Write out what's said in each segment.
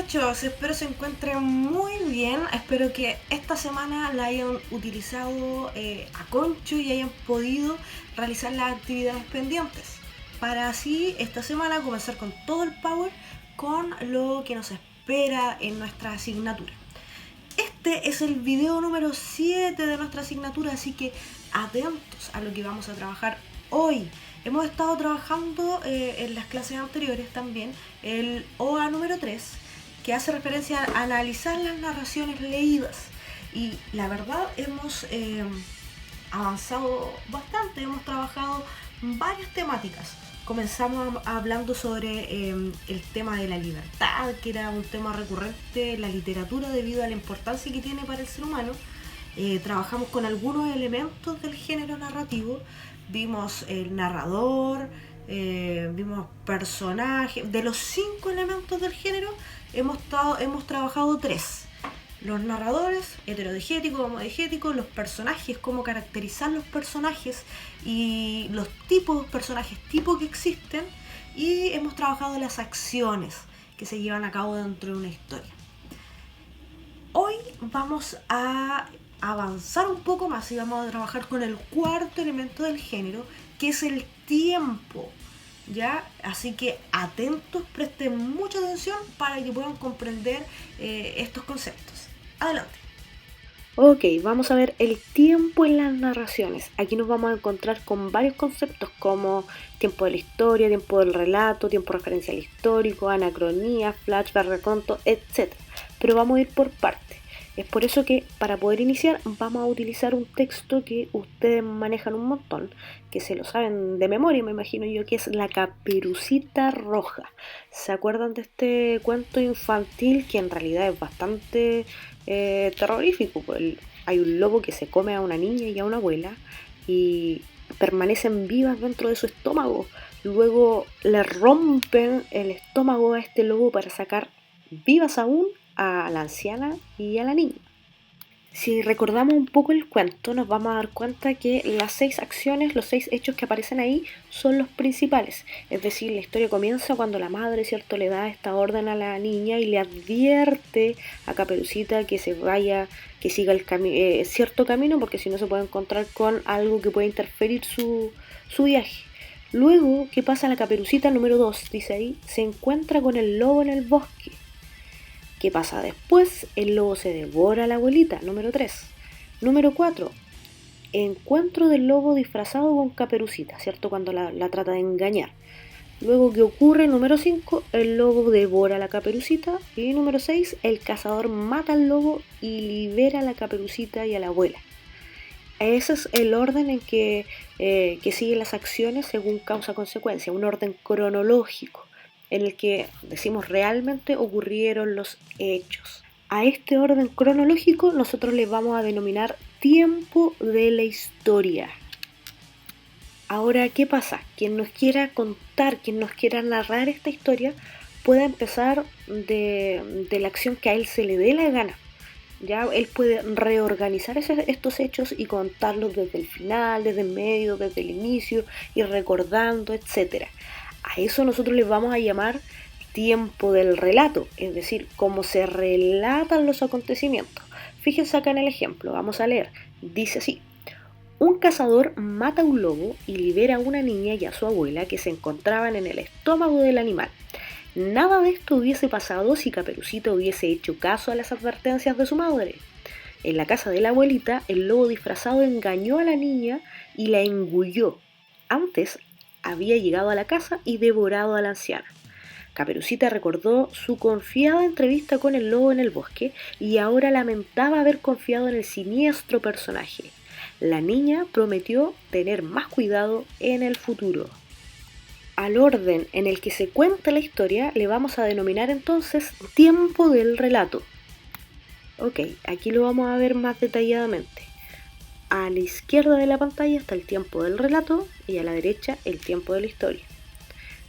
muchachos? Espero se encuentren muy bien. Espero que esta semana la hayan utilizado a concho y hayan podido realizar las actividades pendientes. Para así esta semana comenzar con todo el power con lo que nos espera en nuestra asignatura. Este es el video número 7 de nuestra asignatura, así que atentos a lo que vamos a trabajar hoy. Hemos estado trabajando en las clases anteriores también el OA número 3, que hace referencia a analizar las narraciones leídas. Y la verdad hemos avanzado bastante, hemos trabajado varias temáticas. Comenzamos hablando sobre el tema de la libertad, que era un tema recurrente en la literatura debido a la importancia que tiene para el ser humano. Trabajamos con algunos elementos del género narrativo. Vimos el narrador, vimos personajes. De los 5 elementos del género hemos trabajado 3: los narradores, heterodigético, homodigético, los personajes, cómo caracterizar los personajes y los tipos de personajes tipo que existen, y hemos trabajado las acciones que se llevan a cabo dentro de una historia. Hoy vamos a avanzar un poco más y vamos a trabajar con el 4.º elemento del género, que es el tiempo. ¿Ya? Así que atentos, presten mucha atención para que puedan comprender estos conceptos. Adelante. Ok, vamos a ver el tiempo en las narraciones. Aquí nos vamos a encontrar con varios conceptos como tiempo de la historia, tiempo del relato, tiempo referencial histórico, anacronía, flashback, reconto, etc. Pero vamos a ir por partes. Es por eso que para poder iniciar vamos a utilizar un texto que ustedes manejan un montón, que se lo saben de memoria, me imagino yo, que es La Caperucita Roja. ¿Se acuerdan de este cuento infantil que en realidad es bastante terrorífico? Pues hay un lobo que se come a una niña y a una abuela y permanecen vivas dentro de su estómago. Luego le rompen el estómago a este lobo para sacar vivas aún a la anciana y a la niña. Si recordamos un poco el cuento, nos vamos a dar cuenta que las 6 acciones, los 6 hechos que aparecen ahí son los principales. Es decir, la historia comienza cuando la madre, ¿cierto?, le da esta orden a la niña y le advierte a Caperucita que se vaya, que siga el cierto camino, porque si no se puede encontrar con algo que puede interferir su viaje. Luego, ¿qué pasa? La Caperucita número 2, dice ahí, se encuentra con el lobo en el bosque. ¿Qué pasa después? El lobo se devora a la abuelita, número 3. Número 4. Encuentro del lobo disfrazado con Caperucita, ¿cierto? Cuando la trata de engañar. Luego, ¿qué ocurre? Número 5. El lobo devora a la Caperucita. Y número 6. El cazador mata al lobo y libera a la Caperucita y a la abuela. Ese es el orden en que siguen las acciones según causa-consecuencia, un orden cronológico en el que decimos realmente ocurrieron los hechos. A este orden cronológico nosotros le vamos a denominar tiempo de la historia. Ahora, ¿qué pasa? Quien nos quiera contar, quien nos quiera narrar esta historia, puede empezar de la acción que a él se le dé la gana. Ya él puede reorganizar estos hechos y contarlos desde el final, desde el medio, desde el inicio, ir recordando, etc. A eso nosotros les vamos a llamar tiempo del relato, es decir, cómo se relatan los acontecimientos. Fíjense acá en el ejemplo, vamos a leer. Dice así: un cazador mata a un lobo y libera a una niña y a su abuela que se encontraban en el estómago del animal. Nada de esto hubiese pasado si Caperucita hubiese hecho caso a las advertencias de su madre. En la casa de la abuelita, el lobo disfrazado engañó a la niña y la engulló. Antes había llegado a la casa y devorado a la anciana. Caperucita recordó su confiada entrevista con el lobo en el bosque y ahora lamentaba haber confiado en el siniestro personaje. La niña prometió tener más cuidado en el futuro. Al orden en el que se cuenta la historia le vamos a denominar entonces tiempo del relato. Ok, aquí lo vamos a ver más detalladamente. A la izquierda de la pantalla está el tiempo del relato y a la derecha el tiempo de la historia.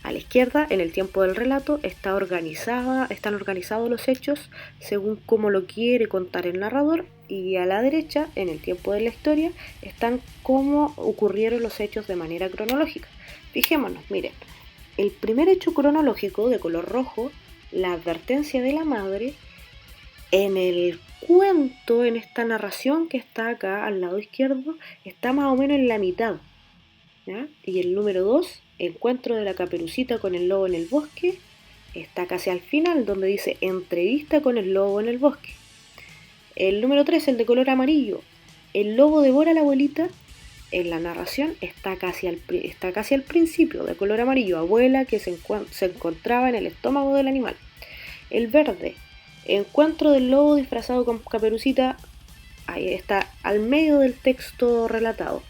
A la izquierda, en el tiempo del relato, están organizados los hechos según cómo lo quiere contar el narrador, y a la derecha, en el tiempo de la historia, están cómo ocurrieron los hechos de manera cronológica. Fijémonos, miren, el primer hecho cronológico de color rojo la advertencia de la madre, en el cuento, en esta narración que está acá al lado izquierdo, está más o menos en la mitad, ¿ya? Y el número 2, encuentro de la Caperucita con el lobo en el bosque, está casi al final, donde dice entrevista con el lobo en el bosque. El número 3, el de color amarillo, el lobo devora a la abuelita, en la narración está casi al principio, de color amarillo, abuela que se encontraba en el estómago del animal. El verde, encuentro del lobo disfrazado con Caperucita, ahí está al medio del texto relatado.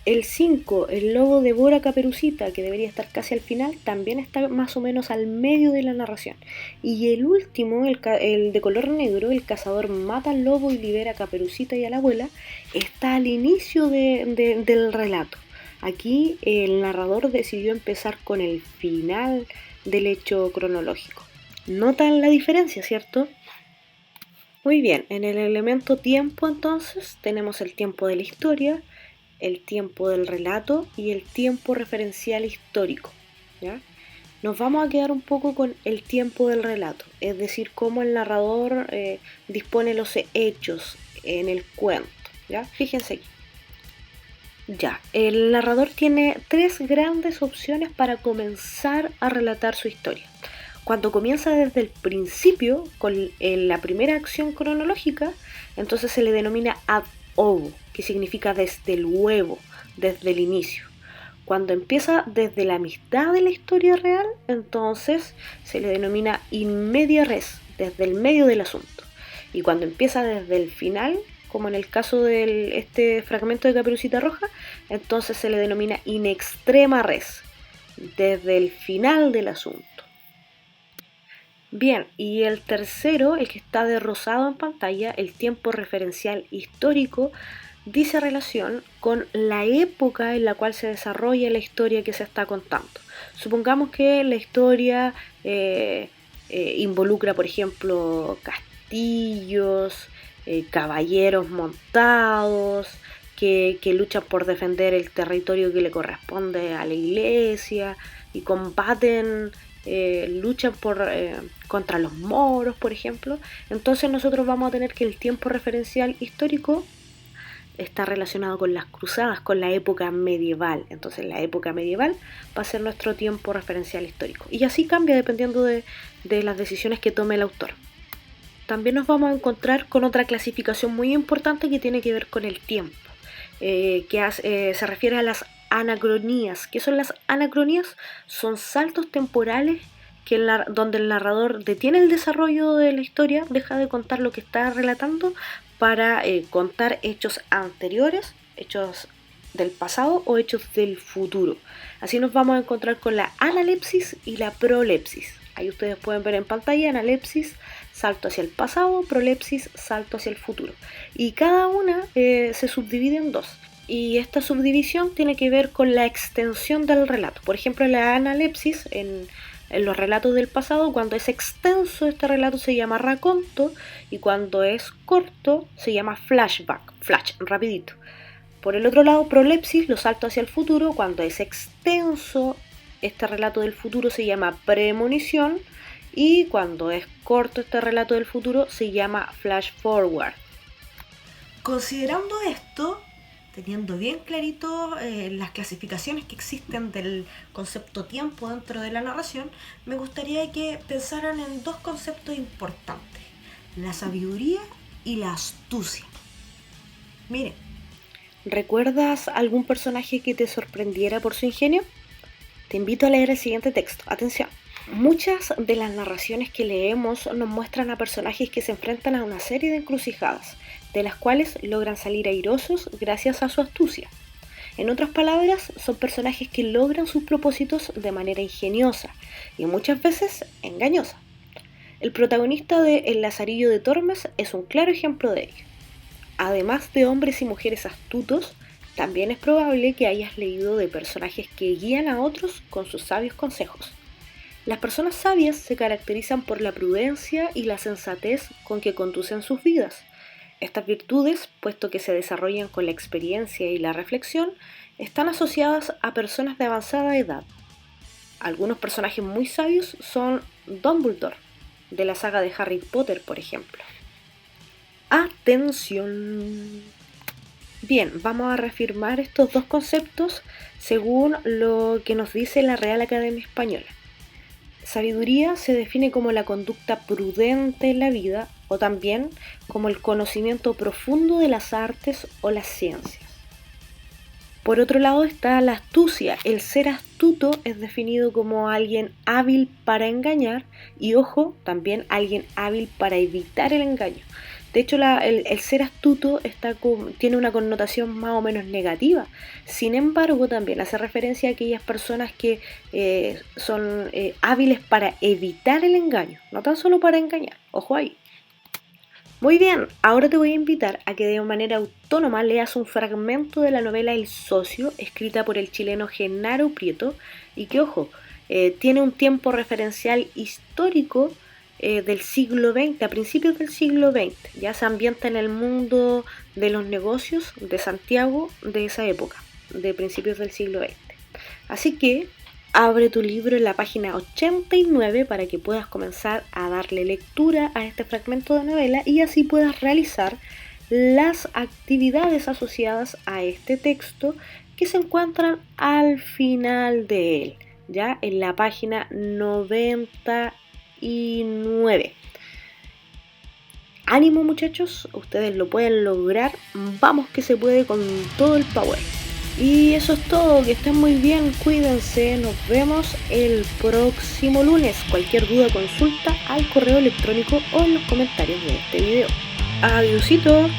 El 5, el lobo devora a Caperucita, que debería estar casi al final, también está más o menos al medio de la narración. Y el último, el de color negro, el cazador mata al lobo y libera a Caperucita y a la abuela, está al inicio del relato. Aquí el narrador decidió empezar con el final del hecho cronológico. ¿Notan la diferencia, cierto? Muy bien, en el elemento tiempo entonces tenemos el tiempo de la historia, el tiempo del relato y el tiempo referencial histórico, ¿ya? Nos vamos a quedar un poco con el tiempo del relato, es decir, cómo el narrador dispone los hechos en el cuento, ¿ya? Fíjense aquí. Ya, el narrador tiene 3 grandes opciones para comenzar a relatar su historia. Cuando comienza desde el principio, con la primera acción cronológica, entonces se le denomina ad ovo, que significa desde luego, desde el inicio. Cuando empieza desde la mitad de la historia real, entonces se le denomina in media res, desde el medio del asunto. Y cuando empieza desde el final, como en el caso de este fragmento de Caperucita Roja, entonces se le denomina in extrema res, desde el final del asunto. Bien, y el tercero, el que está de rosado en pantalla, el tiempo referencial histórico, dice relación con la época en la cual se desarrolla la historia que se está contando. Supongamos que la historia involucra, por ejemplo, castillos, caballeros montados, que luchan por defender el territorio que le corresponde a la iglesia y combaten, luchan contra los moros, por ejemplo. Entonces nosotros vamos a tener que el tiempo referencial histórico está relacionado con las cruzadas, con la época medieval. Entonces la época medieval va a ser nuestro tiempo referencial histórico. Y así cambia dependiendo de las decisiones que tome el autor. También nos vamos a encontrar con otra clasificación muy importante que tiene que ver con el tiempo, se refiere a las anacronías. ¿Qué son las anacronías? Son saltos temporales donde el narrador detiene el desarrollo de la historia, deja de contar lo que está relatando para contar hechos anteriores, hechos del pasado o hechos del futuro. Así nos vamos a encontrar con la analepsis y la prolepsis. Ahí ustedes pueden ver en pantalla, analepsis, salto hacia el pasado, prolepsis, salto hacia el futuro. Y cada una se subdivide en 2. Y esta subdivisión tiene que ver con la extensión del relato. Por ejemplo, en la analepsis, en los relatos del pasado, cuando es extenso este relato se llama raconto y cuando es corto se llama flashback, flash, rapidito. Por el otro lado, prolepsis, lo salto hacia el futuro, cuando es extenso este relato del futuro se llama premonición y cuando es corto este relato del futuro se llama flash forward. Considerando esto, teniendo bien clarito las clasificaciones que existen del concepto tiempo dentro de la narración, me gustaría que pensaran en 2 conceptos importantes: la sabiduría y la astucia. Miren, ¿recuerdas algún personaje que te sorprendiera por su ingenio? Te invito a leer el siguiente texto. Atención. Muchas de las narraciones que leemos nos muestran a personajes que se enfrentan a una serie de encrucijadas, de las cuales logran salir airosos gracias a su astucia. En otras palabras, son personajes que logran sus propósitos de manera ingeniosa y muchas veces engañosa. El protagonista de El Lazarillo de Tormes es un claro ejemplo de ello. Además de hombres y mujeres astutos, también es probable que hayas leído de personajes que guían a otros con sus sabios consejos. Las personas sabias se caracterizan por la prudencia y la sensatez con que conducen sus vidas. Estas virtudes, puesto que se desarrollan con la experiencia y la reflexión, están asociadas a personas de avanzada edad. Algunos personajes muy sabios son Dumbledore, de la saga de Harry Potter, por ejemplo. Atención. Bien, vamos a reafirmar estos dos conceptos según lo que nos dice la Real Academia Española. Sabiduría se define como la conducta prudente en la vida o también como el conocimiento profundo de las artes o las ciencias. Por otro lado está la astucia. El ser astuto es definido como alguien hábil para engañar y, ojo, también alguien hábil para evitar el engaño. De hecho, el ser astuto tiene una connotación más o menos negativa. Sin embargo, también hace referencia a aquellas personas que son hábiles para evitar el engaño, no tan solo para engañar. Ojo ahí. Muy bien, ahora te voy a invitar a que de manera autónoma leas un fragmento de la novela El Socio, escrita por el chileno Genaro Prieto, y que, ojo, tiene un tiempo referencial histórico del siglo XX, a principios del siglo XX. Ya se ambienta en el mundo de los negocios de Santiago de esa época, de principios del siglo XX. Así que abre tu libro en la página 89 para que puedas comenzar a darle lectura a este fragmento de novela y así puedas realizar las actividades asociadas a este texto que se encuentran al final de él, ya en la página 99. Ánimo, muchachos, ustedes lo pueden lograr, vamos que se puede con todo el power. Y eso es todo, que estén muy bien, cuídense, nos vemos el próximo lunes. Cualquier duda, consulta al correo electrónico o en los comentarios de este video. Adiósito.